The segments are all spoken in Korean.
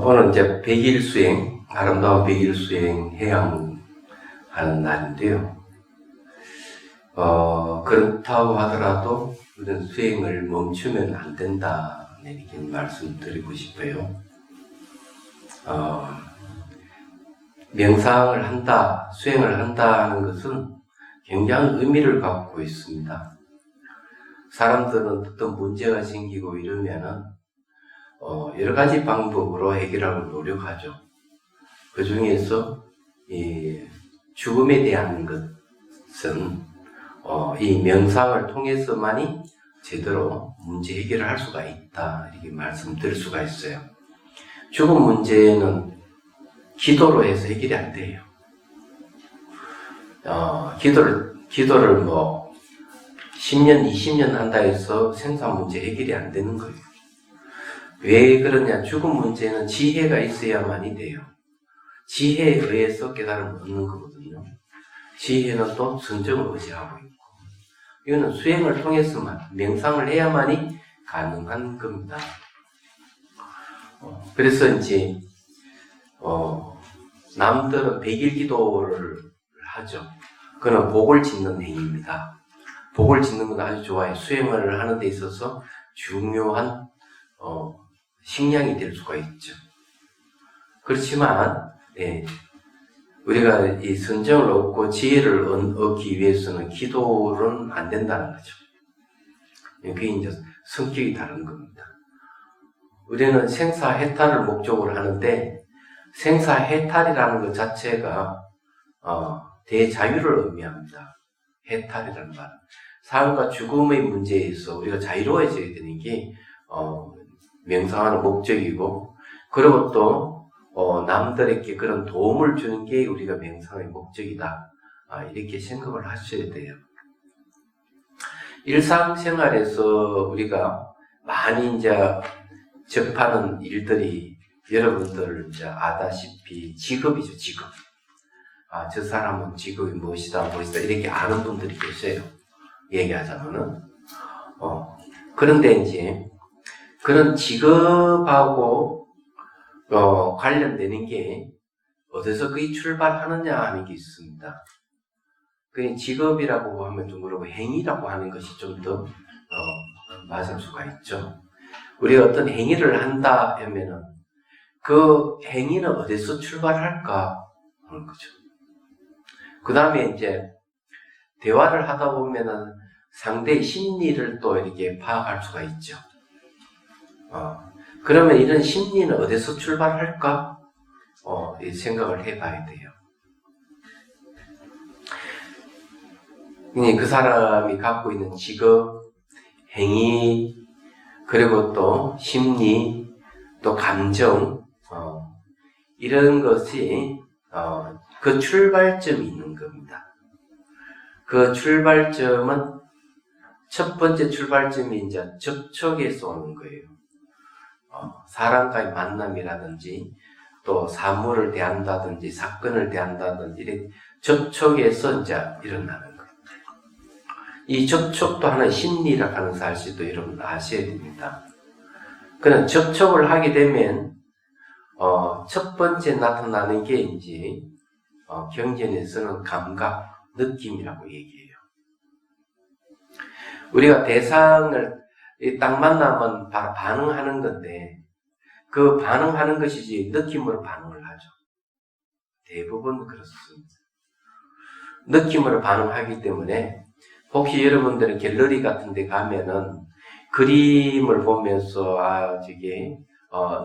오늘 이제 100일 수행, 아름다운 100일 수행 해양하는 날인데요. 그렇다고 하더라도 우리는 수행을 멈추면 안 된다, 이렇게 말씀드리고 싶어요. 명상을 한다, 수행을 한다 하는 것은 굉장히 의미를 갖고 있습니다. 사람들은 어떤 문제가 생기고 이러면은 여러 가지 방법으로 해결하려고 노력하죠. 그 중에서 이 죽음에 대한 것은 이 명상을 통해서만이 제대로 문제 해결을 할 수가 있다, 이렇게 말씀드릴 수가 있어요. 죽음 문제는 기도로 해서 해결이 안 돼요. 기도를 10년, 20년 한다 해서 생사 문제 해결이 안 되는 거예요. 왜 그러냐? 죽음 문제는 지혜가 있어야만이 돼요. 지혜에 의해서 깨달음을 얻는 거거든요. 지혜는 또 선정을 의지하고 있고, 이거는 수행을 통해서만, 명상을 해야만이 가능한 겁니다. 그래서 이제 남들은 100일 기도를 하죠. 그건 복을 짓는 행위입니다. 복을 짓는 건 아주 좋아요. 수행을 하는 데 있어서 중요한 식량이 될 수가 있죠. 그렇지만 우리가 이 선정을 얻고 지혜를 얻기 위해서는 기도는 안 된다는 거죠. 그게 이제 성격이 다른 겁니다. 우리는 생사해탈을 목적으로 하는데, 생사해탈이라는 것 자체가 대자유를 의미합니다. 해탈이라는 말. 삶과 죽음의 문제에서 우리가 자유로워져야 되는 게 명상하는 목적이고, 그리고 또 남들에게 그런 도움을 주는 게 우리가 명상의 목적이다, 이렇게 생각을 하셔야 돼요. 일상생활에서 우리가 많이 이제 접하는 일들이 여러분들 이제 아다시피 직업이죠, 직업. 저 사람은 직업이 무엇이다 이렇게 아는 분들이 계세요. 얘기하자면은. 그런데 이제 그런 직업하고 관련되는 게 어디서 그게 출발하느냐 하는 게 있습니다. 그 직업이라고 하면 좀 그러고 행위라고 하는 것이 좀 더 맞을 수가 있죠. 우리가 어떤 행위를 한다 하면은 그 행위는 어디서 출발할까 하는 거죠. 그 다음에 이제 대화를 하다 보면은 상대의 심리를 또 이렇게 파악할 수가 있죠. 그러면 이런 심리는 어디서 출발할까? 이 생각을 해봐야 돼요. 그 사람이 갖고 있는 직업, 행위, 그리고 또 심리, 또 감정, 이런 것이 그 출발점이 있는 겁니다. 그 출발점은 첫 번째 출발점이 이제 접촉에서 오는 거예요. 사람과의 만남이라든지 또 사물을 대한다든지 사건을 대한다든지 이런 접촉에서 이제 일어나는 거예요. 이 접촉도 하나의 심리라고 하는 사실도 여러분 아셔야 됩니다. 그런 접촉을 하게 되면 첫 번째 나타나는 게 이제 경전에서는 감각, 느낌이라고 얘기해요. 우리가 대상을 딱 만나면 바로 반응하는 건데, 그 반응하는 것이지 느낌으로 반응을 하죠. 대부분 그렇습니다. 느낌으로 반응하기 때문에 혹시 여러분들은 갤러리 같은 데 가면은 그림을 보면서 저게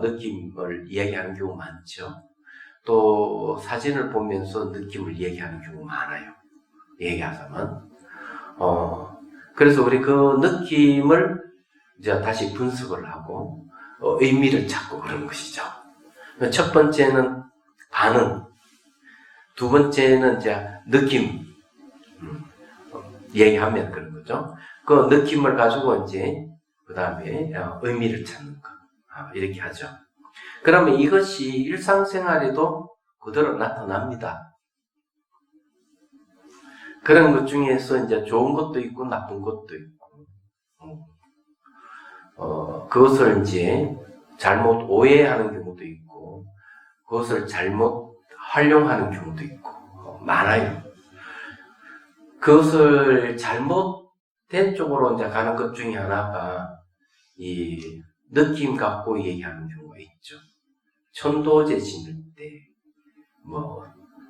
느낌을 이야기하는 경우 많죠. 또 사진을 보면서 느낌을 이야기하는 경우 많아요. 얘기하자면 그래서 우리 그 느낌을 이제 다시 분석을 하고 의미를 찾고 그런 것이죠. 첫 번째는 반응, 두 번째는 이제 느낌, 얘기하면 그런 거죠. 그 느낌을 가지고 이제 그 다음에 의미를 찾는 것, 이렇게 하죠. 그러면 이것이 일상생활에도 그대로 나타납니다. 그런 것 중에서 이제 좋은 것도 있고 나쁜 것도 있고, 그것을 이제 잘못 오해하는 경우도 있고 그것을 잘못 활용하는 경우도 있고 많아요. 그것을 잘못된 쪽으로 이제 가는 것 중에 하나가 이 느낌 갖고 얘기하는 경우가 있죠. 천도제 지낼 때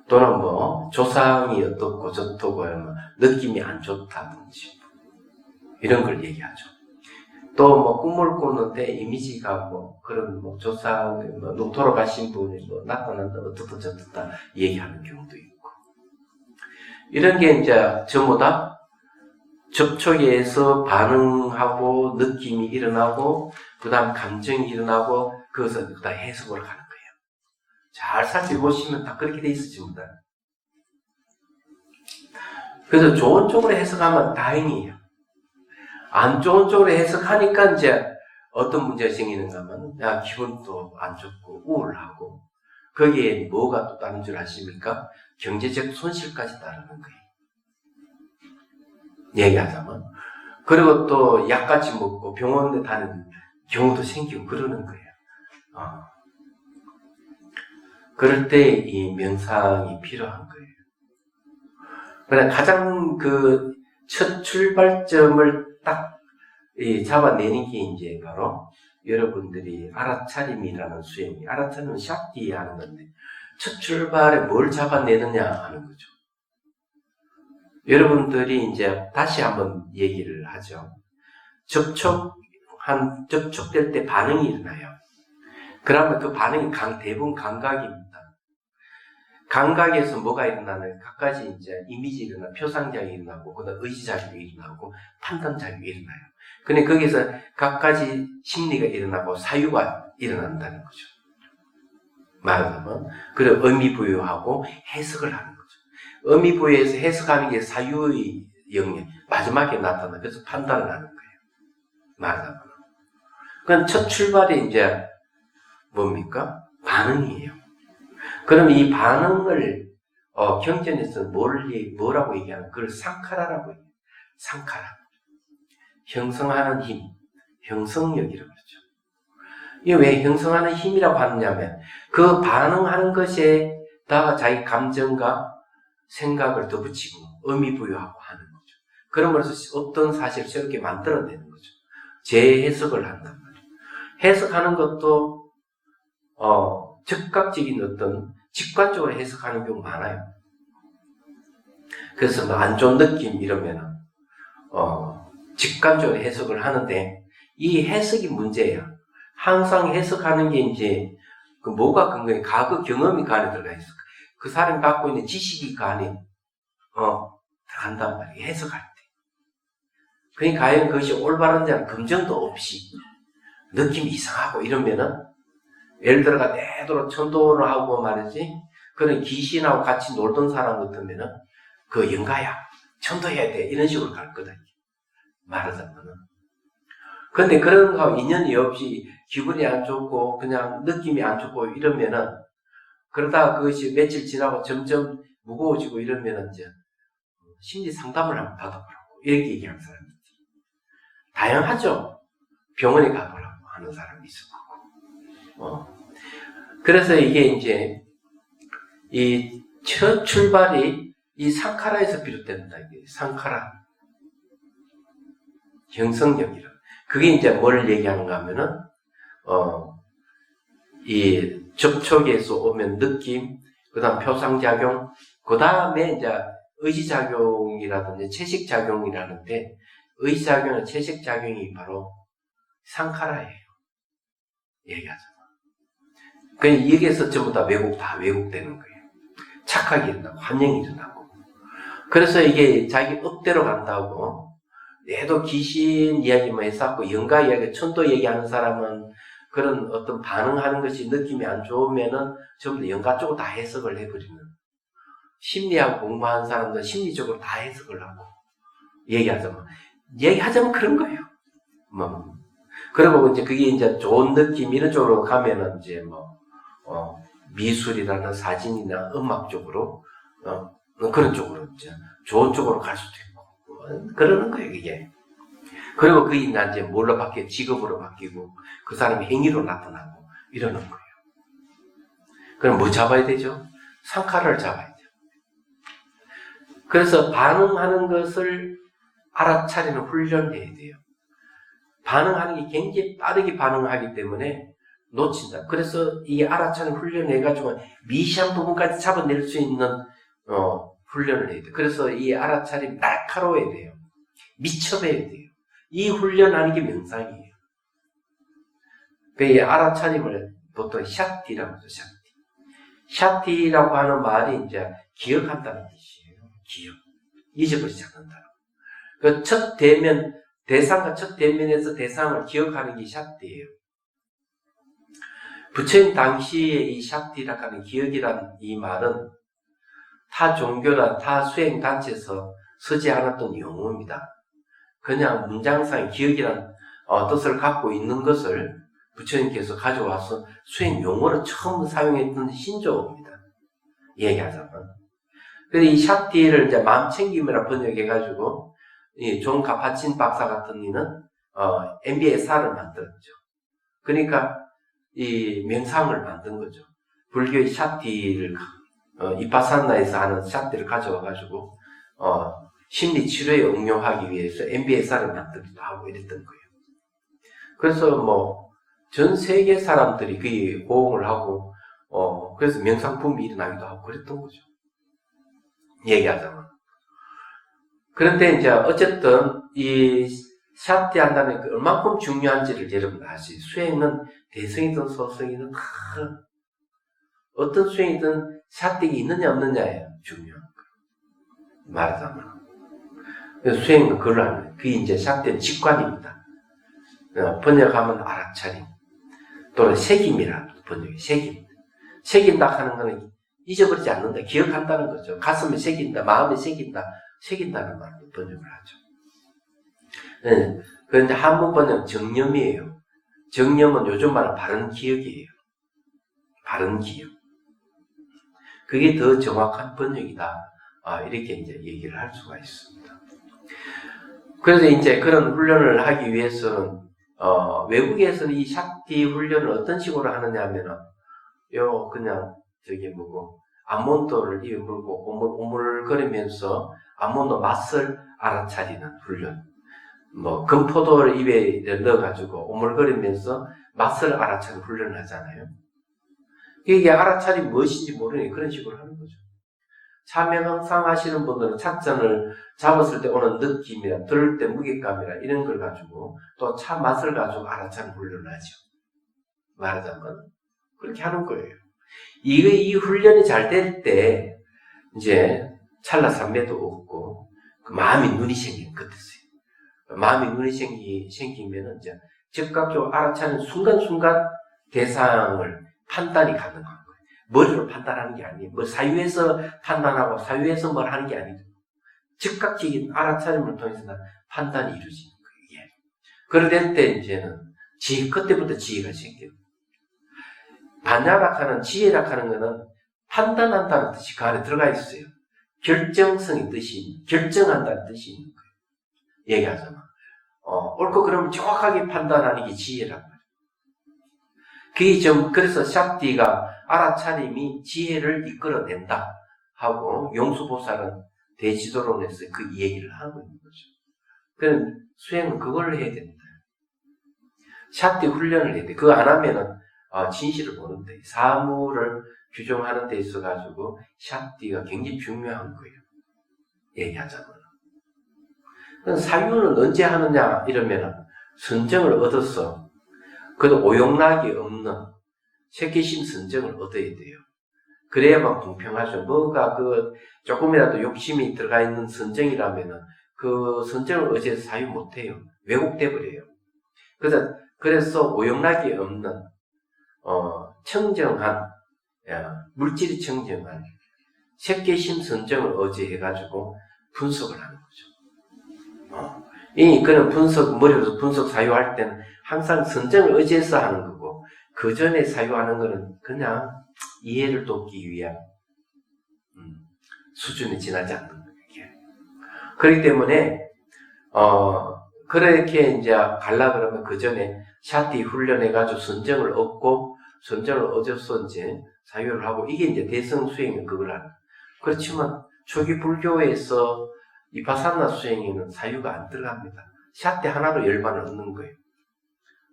또는 조상이 어떻고 저떻고 하면 느낌이 안 좋다든지 이런 걸 얘기하죠. 또 꿈을 꾸는데 이미지가 그런 조상 돌아가신 분이 나타난다 어떻다 저떻다 얘기하는 경우도 있고 이런 게 이제 전부 다 접촉에서 반응하고 느낌이 일어나고 그 다음 감정이 일어나고 그것을 다 해석으로 가는 거예요. 잘 살펴보시면 다 그렇게 돼 있어 전부 다. 그래서 좋은 쪽으로 해석하면 다행이에요. 안 좋은 쪽으로 해석하니까 이제 어떤 문제가 생기는가 하면 기분도 안 좋고 우울하고 거기에 뭐가 또 다른 줄 아십니까? 경제적 손실까지 따르는 거예요. 얘기하자면. 그리고 또 약같이 먹고 병원에 다니는 경우도 생기고 그러는 거예요. 그럴 때 이 명상이 필요한 거예요. 그러나 가장 첫 출발점을 딱 잡아내는 게 이제 바로 여러분들이 알아차림이라는 수행이, 알아차림은 샤티 하는 건데, 첫 출발에 뭘 잡아내느냐 하는 거죠. 여러분들이 이제 다시 한번 얘기를 하죠. 접촉될 때 반응이 일어나요. 그러면 그 반응이 대부분 감각입니다. 감각에서 뭐가 일어나는 각가지 이제 이미지 일어나, 표상작용이 일어나고, 그다음 의지작용이 일어나고, 판단작용이 일어나요. 근데 거기서 각가지 심리가 일어나고 사유가 일어난다는 거죠. 말하자면, 그리고 의미부여하고 해석을 하는 거죠. 의미부여해서 해석하는 게 사유의 영역, 마지막에 나타나, 그래서 판단을 하는 거예요. 말하자면. 그건 첫 출발이 이제 뭡니까? 반응이에요. 그럼 이 반응을 경전에서 뭐라고 얘기하는? 그걸 상카라라고 얘기해요. 상카라. 형성하는 힘, 형성력이라고 그러죠. 이게 왜 형성하는 힘이라고 하느냐면 그 반응하는 것에다가 자기 감정과 생각을 덧붙이고 의미부여하고 하는 거죠. 그러면서 어떤 사실을 새롭게 만들어내는 거죠. 재해석을 한단 말이에요. 해석하는 것도 즉각적인 어떤 직관적으로 해석하는 경우가 많아요. 그래서 안 좋은 느낌 이러면은 직관적으로 해석을 하는데 이 해석이 문제예요. 항상 해석하는 게 이제 뭐가 근거에 과거 경험이 그 안에 들어가 있어. 그 사람이 갖고 있는 지식이 그 안에 들어간단 말이에요. 해석할 때. 그러니까 과연 그것이 올바른지 하는 검증도 없이 느낌이 이상하고 이러면은 예를 들어가 내도록 천도를 하고 말이지 그런 귀신하고 같이 놀던 사람 같으면은 그 영가야 천도해야 돼 이런 식으로 갈 거다 말하자면은. 근데 그런 거하고 인연이 없이 기분이 안 좋고 그냥 느낌이 안 좋고 이러면은 그러다가 그것이 며칠 지나고 점점 무거워지고 이러면은 이제 심리 상담을 한번 받아보라고 이렇게 얘기하는 사람이 있지. 다양하죠. 병원에 가보라고 하는 사람이 있을 거고. 그래서 이게 이제 이 첫 출발이 이 상카라에서 비롯된다. 이게 상카라 형성력이라. 그게 이제 뭘 얘기하는가 하면은 이 접촉에서 오면 느낌, 그다음 표상작용, 그다음에 이제 의지작용이라든지 채식작용이라는데 의지작용과 채식작용이 바로 상카라예요. 얘기하잖아. 그러니까 여기에서 전부 다 왜곡되는 거예요. 착각이 일어나고 환영이 일어나고. 그래서 이게 자기 뜻대로 간다고 얘도 귀신 이야기만 했었고 영가 이야기, 천도 얘기하는 사람은 그런 어떤 반응하는 것이 느낌이 안 좋으면은 전부 다 영가 쪽으로 다 해석을 해버리는. 심리하고 공부하는 사람들은 심리적으로 다 해석을 하고 얘기하자면 그런 거예요. 그리고 이제 그게 이제 좋은 느낌 이런 쪽으로 가면은 이제 미술이라는 사진이나 음악 쪽으로 그런 쪽으로 이제 좋은 쪽으로 갈 수도 있고 그러는 거예요 이게. 그리고 그게 이제 뭘로 바뀌어? 직업으로 바뀌고 그 사람이 행위로 나타나고 이러는 거예요. 그럼 뭐 잡아야 되죠? 상카를 잡아야 돼요. 그래서 반응하는 것을 알아차리는 훈련을 해야 돼요. 반응하는 게 굉장히 빠르게 반응하기 때문에 놓친다. 그래서 이 알아차리는 훈련을 해가지고 미시한 부분까지 잡아낼 수 있는 훈련을 해야 돼요. 그래서 이 알아차림 날카로워야 돼요. 미쳐봐야 돼요. 이 훈련하는 게 명상이에요. 이 알아차림을 보통 샤티라고 하죠. 샤티라고 하는 말이 이제 기억한다는 뜻이에요. 기억. 잊어버리지 않는다. 그 첫 대면, 대상과 첫 대면에서 대상을 기억하는 게 샤티예요. 부처님 당시에 이 샤티라고 하는 기억이라는 이 말은 타 종교나 타 수행단체에서 쓰지 않았던 용어입니다. 그냥 문장상 기억이라는 뜻을 갖고 있는 것을 부처님께서 가져와서 수행 용어로 처음 사용했던 신조어입니다. 얘기하자면. 그래서 이 샤티를 이제 마음챙김이라 번역해가지고, 이 존 카파친 박사 같은 이는, MBSR을 만들었죠. 그러니까, 이 명상을 만든 거죠. 불교의 샤티를, 이파사나에서 하는 샤티를 가져와가지고, 심리 치료에 응용하기 위해서 MBSR을 만들기도 하고 이랬던 거예요. 그래서 전 세계 사람들이 그 호응을 하고, 그래서 명상붐이 일어나기도 하고 그랬던 거죠. 얘기하자면. 그런데 이제 어쨌든 이 샤티 한다는 게 얼마큼 중요한지를 여러분 아시죠? 수행은 대성이든 소성이든 다 어떤 수행이든 샤티가 있느냐 없느냐예요. 중요한 거. 말하자면. 수행은 그걸 하는 거예요. 그게 이제 샤티는 직관입니다. 번역하면 알아차림. 또는 색임이라 번역이 색임. 새긴다 하는 거는 잊어버리지 않는다. 기억한다는 거죠. 가슴에 새긴다. 마음에 새긴다. 새긴다는 말로 번역을 하죠. 네. 그런데 한문 번역은 정념이에요. 정념은 요즘 말은 바른 기억이에요. 바른 기억. 그게 더 정확한 번역이다. 이렇게 이제 얘기를 할 수가 있습니다. 그래서 이제 그런 훈련을 하기 위해서는 외국에서는 이 샤티 훈련을 어떤 식으로 하느냐 하면은 그냥 암몬도를 입에 물고 오물거리면서 암몬도 맛을 알아차리는 훈련. 금포도를 입에 넣어가지고 오물거리면서 맛을 알아차리는 훈련을 하잖아요. 이게 알아차리 무엇인지 모르니 그런 식으로 하는 거죠. 차명상 하시는 분들은 찻잔을 잡았을 때 오는 느낌이나 들을 때 무게감이나 이런 걸 가지고 또 차 맛을 가지고 알아차리는 훈련을 하죠. 말하자면 그렇게 하는 거예요. 이 훈련이 잘 될 때 이제 찰나삼매도 없고 마음이 눈이 생기는 그때서요. 마음이 눈이 생기면 이제 즉각적으로 알아차리는 순간순간 대상을 판단이 가능한 거예요. 머리로 판단하는 게 아니에요. 사유에서 판단하고 사유에서 뭘 하는 게 아니죠. 즉각적인 알아차림을 통해서 판단이 이루어지는 거예요. 예. 그럴 때 이제는 그때부터 지혜가 생겨요. 반야락하는 지혜락하는 거는 판단한다는 뜻이 그 안에 들어가 있어요. 결정성의 뜻이 결정한다는 뜻이 있는 거예요. 얘기하자면 옳고 그러면 정확하게 판단하는 게 지혜란 말이에요. 그게 그래서 샤티가 알아차림이 지혜를 이끌어낸다 하고 용수보살은 대지도론에서 그 얘기를 하고 있는 거죠. 그럼 수행은 그걸 해야 된다. 샤티 훈련을 해야 돼. 그거 안 하면은 진실을 모른대. 사무를 규정하는 데 있어가지고 샤티가 굉장히 중요한 거예요. 얘기하자면. 사유는 언제 하느냐 이러면은 선정을 얻어서 그래도 오용락이 없는 새끼심 선정을 얻어야 돼요. 그래야만 공평하죠. 뭐가 조금이라도 욕심이 들어가 있는 선정이라면은 그 선정을 의지해서 사유 못해요. 왜곡돼 버려요. 그래서 오용락이 없는 청정한 물질이 청정한 새끼심 선정을 의지해가지고 분석을 하는 거죠. 그는 머리로서 분석 사유할 때는 항상 선정을 의지해서 하는 거고, 그 전에 사유하는 거는 그냥 이해를 돕기 위한, 수준에 지나지 않는 거예요. 그렇기 때문에, 그렇게 이제 갈라 그러면 그 전에 샤티 훈련해가지고 선정을 얻고, 선정을 얻어서 이제 사유를 하고, 이게 이제 대성 수행은 그걸 하는. 그렇지만 초기 불교에서 이파사나 수행에는 사유가 안 들어갑니다. 샤티 하나로 열반을 얻는 거예요.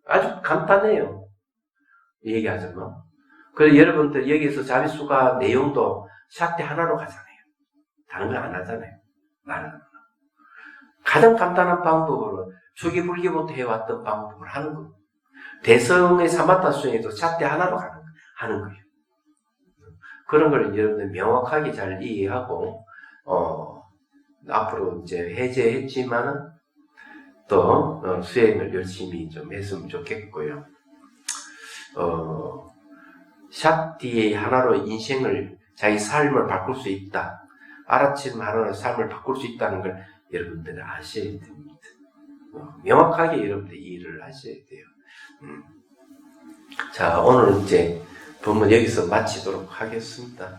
아주 간단해요. 얘기하자면. 그래서 여러분들 여기서 자비수가 내용도 샤티 하나로 가잖아요. 다른 거 안 하잖아요. 나는. 가장 간단한 방법으로 초기 불교부터 해왔던 방법을 하는 거예요. 대성의 사마타 수행에도 샤티 하나로 하는 거예요. 그런 걸 여러분들 명확하게 잘 이해하고, 앞으로 이제 해제했지만은 또 수행을 열심히 좀 했으면 좋겠고요. 샤티 하나로 인생을, 자기 삶을 바꿀 수 있다. 아라침 하나로 삶을 바꿀 수 있다는 걸 여러분들은 아셔야 됩니다. 명확하게 여러분들 이해를 하셔야 돼요. 자, 오늘 이제 본문 여기서 마치도록 하겠습니다.